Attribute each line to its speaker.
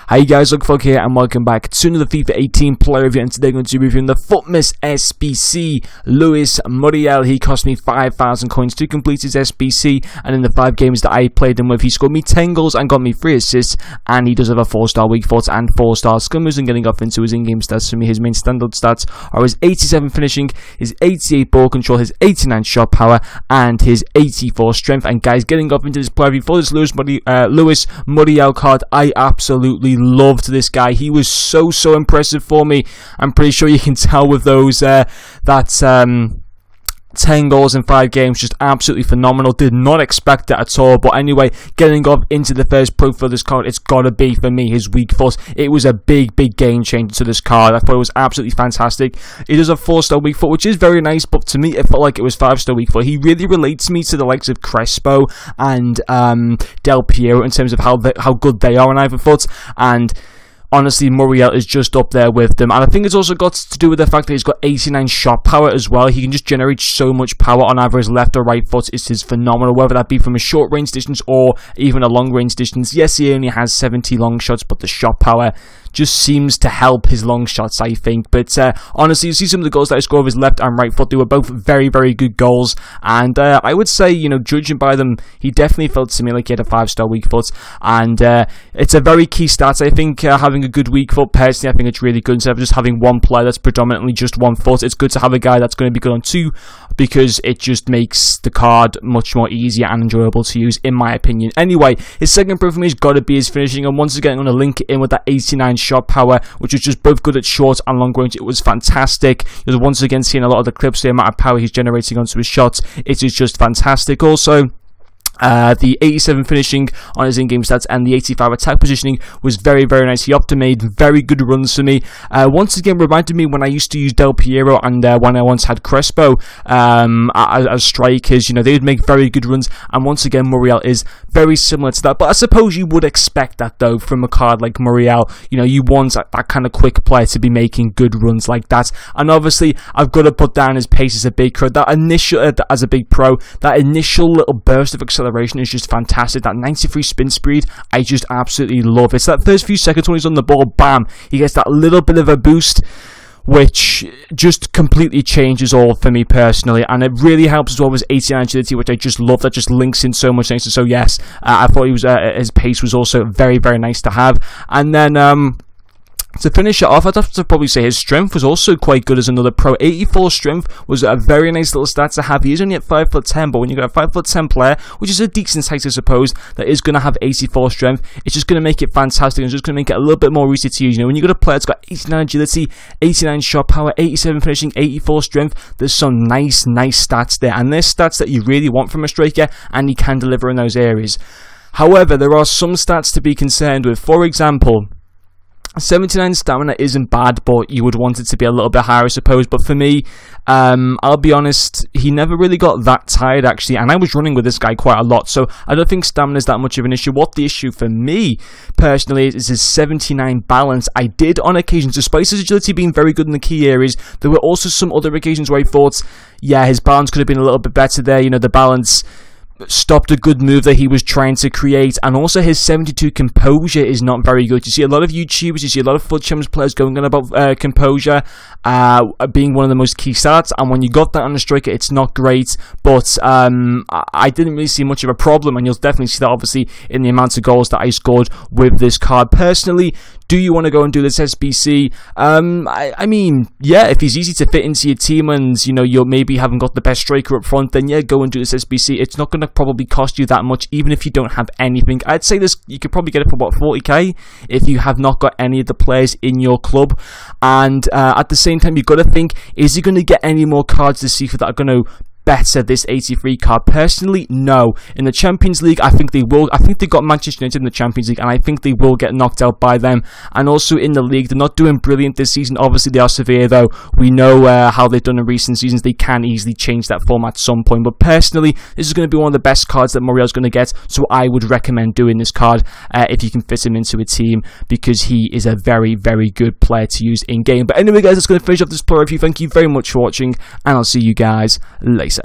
Speaker 1: Hi guys, Lookfog here and welcome back to another FIFA 18 player review, and today I'm going to be reviewing the FUTMAS SBC Muriel. He cost me 5,000 coins to complete his SBC, and in the 5 games that I played him with, he scored me 10 goals and got me 3 assists, and he does have a 4-star weak foot and 4-star skill moves. And getting off into his in-game stats for me, his main standard stats are his 87 finishing, his 88 ball control, his 89 shot power, and his 84 strength. And guys, getting off into this player review for this Muriel card, I absolutely loved this guy. He was so impressive for me. I'm pretty sure you can tell with those 10 goals in 5 games, just absolutely phenomenal. Did not expect it at all. But anyway, getting up into the first pro for this card, it's got to be for me his weak foot. It was a big game changer to this card. I thought it was absolutely fantastic. It is a 4-star weak foot, which is very nice, but to me it felt like it was 5-star weak foot. He really relates me to the likes of Crespo and Del Piero in terms of how good they are on either foot, and honestly, Muriel is just up there with them. And I think it's also got to do with the fact that he's got 89 shot power as well. He can just generate so much power on either his left or right foot. It is phenomenal, whether that be from a short range distance or even a long range distance. Yes, he only has 70 long shots, but the shot power just seems to help his long shots, I think. But honestly, you see some of the goals that I scored with his left and right foot, they were both very good goals. And I would say, you know, judging by them, he definitely felt to me like he had a 5-star weak foot. And it's a very key stat, I think, having a good weak foot. Personally, I think it's really good. Instead of just having one player that's predominantly just one foot, it's good to have a guy that's going to be good on 2, because it just makes the card much more easier and enjoyable to use, in my opinion. Anyway, his second pro for me has got to be his finishing, and once again, I'm going to link it in with that 89 shot power, which is just both good at short and long range. It was fantastic. You're once again seeing a lot of the clips, the amount of power he's generating onto his shots. It is just fantastic. Also, the 87 finishing on his in-game stats and the 85 attack positioning was very nice. He often made very good runs for me. Once again, reminded me when I used to use Del Piero and when I once had Crespo as strikers. You know, they would make very good runs, and once again, Muriel is very similar to that. But I suppose you would expect that, though, from a card like Muriel. You know, you want that kind of quick player to be making good runs like that. And obviously, I've got to put down his pace as a big pro. That initial, as a big pro, that initial little burst of acceleration is just fantastic. That 93 spin speed, I just absolutely love it. So that first few seconds when he's on the ball, bam, he gets that little bit of a boost, which just completely changes all for me personally. And it really helps as well with his 89 agility, which I just love. That just links in so much nicer. So yes, I thought he was his pace was also very nice to have. And then to finish it off, I'd have to probably say his strength was also quite good as another pro. 84 strength was a very nice little stat to have. He is only at 5'10", but when you got a 5'10" player, which is a decent height, I suppose, that is going to have 84 strength, it's just going to make it fantastic, and it's just going to make it a little bit more easy to use. You know, when you got a player that's got 89 agility, 89 shot power, 87 finishing, 84 strength, there's some nice stats there, and there's stats that you really want from a striker, and he can deliver in those areas. However, there are some stats to be concerned with. For example, 79 stamina isn't bad, but you would want it to be a little bit higher, I suppose. But for me, I'll be honest, he never really got that tired, actually, and I was running with this guy quite a lot, so I don't think stamina is that much of an issue. What the issue for me, personally, is his 79 balance. I did, on occasions, despite his agility being very good in the key areas, there were also some other occasions where I thought, yeah, his balance could have been a little bit better there. You know, the balance stopped a good move that he was trying to create, and also his 72 composure is not very good. You see a lot of YouTubers, you see a lot of FUT Champs players going on about composure being one of the most key stats, and when you got that on a striker, it's not great. But I didn't really see much of a problem, and you'll definitely see that obviously in the amount of goals that I scored with this card. Personally, do you want to go and do this SBC? I mean, yeah, if he's easy to fit into your team and, you know, you maybe haven't got the best striker up front, then yeah, go and do this SBC. It's not going to probably cost you that much, even if you don't have anything. I'd say this, you could probably get it for about 40k if you have not got any of the players in your club. And at the same time, you've got to think, is he going to get any more cards this season that are going to better this 83 card? Personally, no. In the Champions League, I think they will. I think they got Manchester United in the Champions League, and I think they will get knocked out by them. And also in the league, they're not doing brilliant this season. Obviously, they are severe, though. We know how they've done in recent seasons. They can easily change that format at some point. But personally, this is going to be one of the best cards that Muriel's going to get, so I would recommend doing this card if you can fit him into a team, because he is a very good player to use in-game. But anyway, guys, that's going to finish off this player review. Thank you very much for watching, and I'll see you guys later.